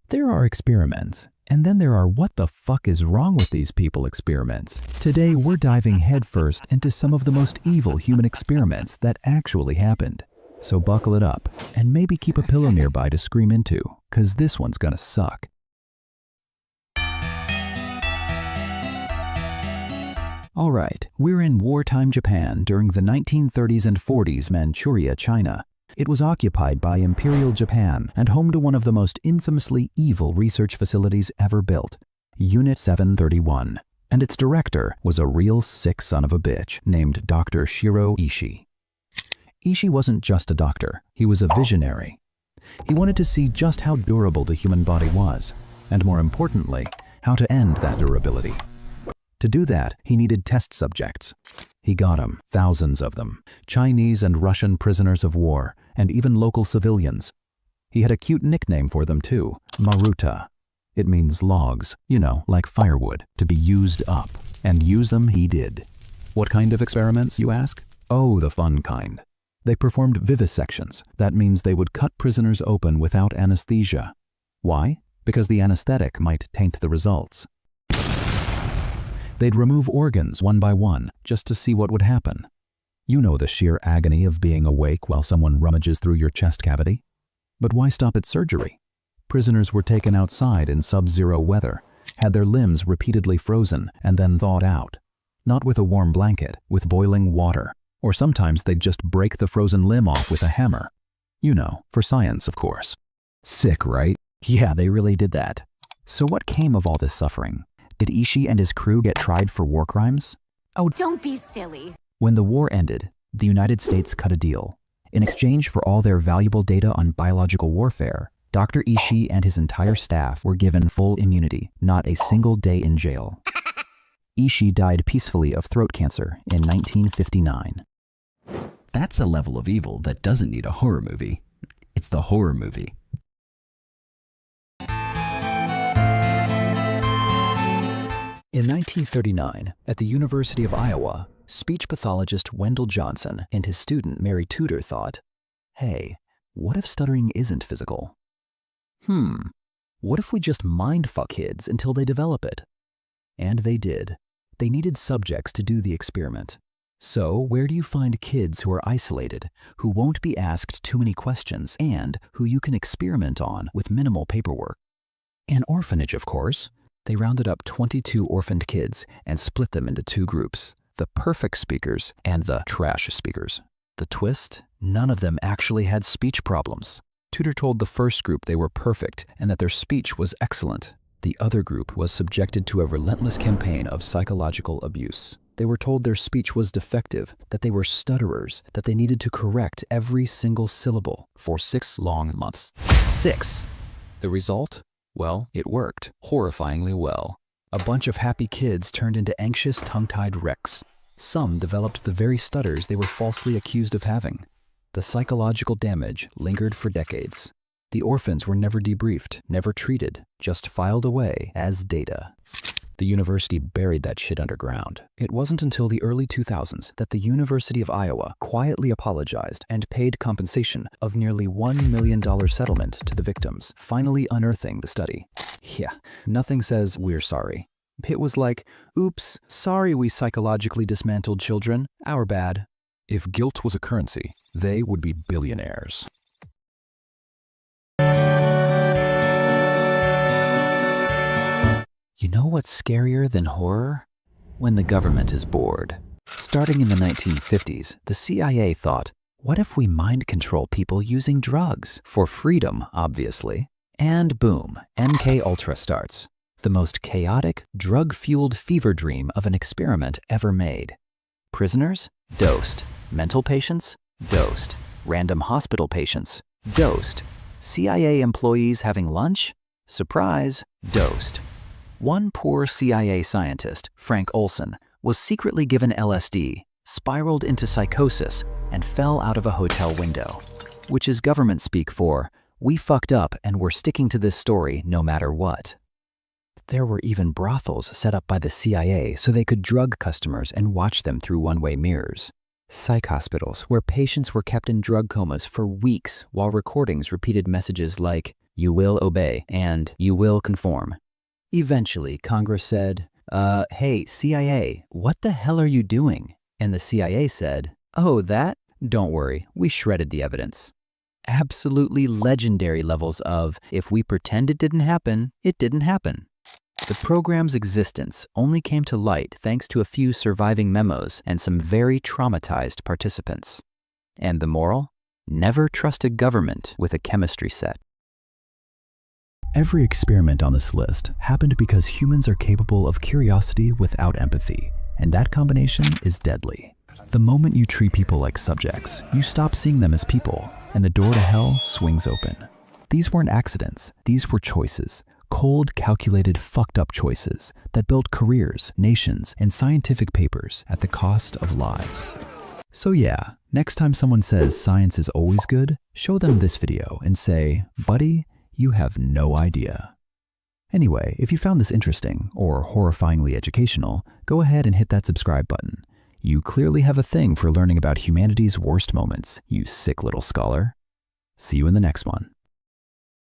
There are experiments, and then there are what the fuck is wrong with these people experiments. Today we're diving headfirst into some of the most evil human experiments that actually happened. So buckle it up, and maybe keep a pillow nearby to scream into, 'cause this one's gonna suck. Alright, we're in wartime Japan during the 1930s and 40s Manchuria, China. It was occupied by Imperial Japan and home to one of the most infamously evil research facilities ever built, Unit 731. And its director was a real sick son of a bitch named Dr. Shiro Ishii. Ishii wasn't just a doctor, he was a visionary. He wanted to see just how durable the human body was, and more importantly, how to end that durability. To do that, he needed test subjects. He got them, thousands of them, Chinese and Russian prisoners of war, and even local civilians. He had a cute nickname for them too, Maruta. It means logs, you know, like firewood, to be used up. And use them he did. What kind of experiments, you ask? Oh, the fun kind. They performed vivisections. That means they would cut prisoners open without anesthesia. Why? Because the anesthetic might taint the results. They'd remove organs one by one, just to see what would happen. You know the sheer agony of being awake while someone rummages through your chest cavity. But why stop at surgery? Prisoners were taken outside in sub-zero weather, had their limbs repeatedly frozen and then thawed out. Not with a warm blanket, with boiling water. Or sometimes they'd just break the frozen limb off with a hammer. You know, for science, of course. Sick, right? Yeah, they really did that. So what came of all this suffering? Did Ishii and his crew get tried for war crimes? Oh, don't be silly. When the war ended, the United States cut a deal. In exchange for all their valuable data on biological warfare, Dr. Ishii and his entire staff were given full immunity, not a single day in jail. Ishii died peacefully of throat cancer in 1959. That's a level of evil that doesn't need a horror movie. It's the horror movie. In 1939, at the University of Iowa, speech pathologist Wendell Johnson and his student Mary Tudor thought, hey, what if stuttering isn't physical? What if we just mindfuck kids until they develop it? And they did. They needed subjects to do the experiment. So where do you find kids who are isolated, who won't be asked too many questions, and who you can experiment on with minimal paperwork? An orphanage, of course. They rounded up 22 orphaned kids and split them into two groups, the perfect speakers and the trash speakers. The twist? None of them actually had speech problems. Tudor told the first group they were perfect and that their speech was excellent. The other group was subjected to a relentless campaign of psychological abuse. They were told their speech was defective, that they were stutterers, that they needed to correct every single syllable for 6 long months. 6! The result? Well, it worked, horrifyingly well. A bunch of happy kids turned into anxious, tongue-tied wrecks. Some developed the very stutters they were falsely accused of having. The psychological damage lingered for decades. The orphans were never debriefed, never treated, just filed away as data. The university buried that shit underground. It wasn't until the early 2000s that the University of Iowa quietly apologized and paid compensation of nearly $1 million settlement to the victims, finally unearthing the study. Yeah, nothing says we're sorry. It was like, oops, sorry we psychologically dismantled children, our bad. If guilt was a currency, they would be billionaires. You know what's scarier than horror? When the government is bored. Starting in the 1950s, the CIA thought, what if we mind control people using drugs? For freedom, obviously. And boom, MK Ultra starts. The most chaotic, drug-fueled fever dream of an experiment ever made. Prisoners? Dosed. Mental patients? Dosed. Random hospital patients? Dosed. CIA employees having lunch? Surprise, dosed. One poor CIA scientist, Frank Olson, was secretly given LSD, spiraled into psychosis, and fell out of a hotel window, which is government speak for, we fucked up and we're sticking to this story no matter what. There were even brothels set up by the CIA so they could drug customers and watch them through one-way mirrors. Psych hospitals where patients were kept in drug comas for weeks while recordings repeated messages like, you will obey, and you will conform. Eventually, Congress said, hey, CIA, what the hell are you doing? And the CIA said, oh, that? Don't worry, we shredded the evidence. Absolutely legendary levels of, if we pretend it didn't happen, it didn't happen. The program's existence only came to light thanks to a few surviving memos and some very traumatized participants. And the moral? Never trust a government with a chemistry set. Every experiment on this list happened because humans are capable of curiosity without empathy, and that combination is deadly. The moment you treat people like subjects, you stop seeing them as people, and the door to hell swings open. These weren't accidents, these were choices. Cold, calculated, fucked up choices that built careers, nations, and scientific papers at the cost of lives. So yeah, next time someone says science is always good, show them this video and say, buddy, you have no idea. Anyway, if you found this interesting or horrifyingly educational, go ahead and hit that subscribe button. You clearly have a thing for learning about humanity's worst moments, you sick little scholar. See you in the next one.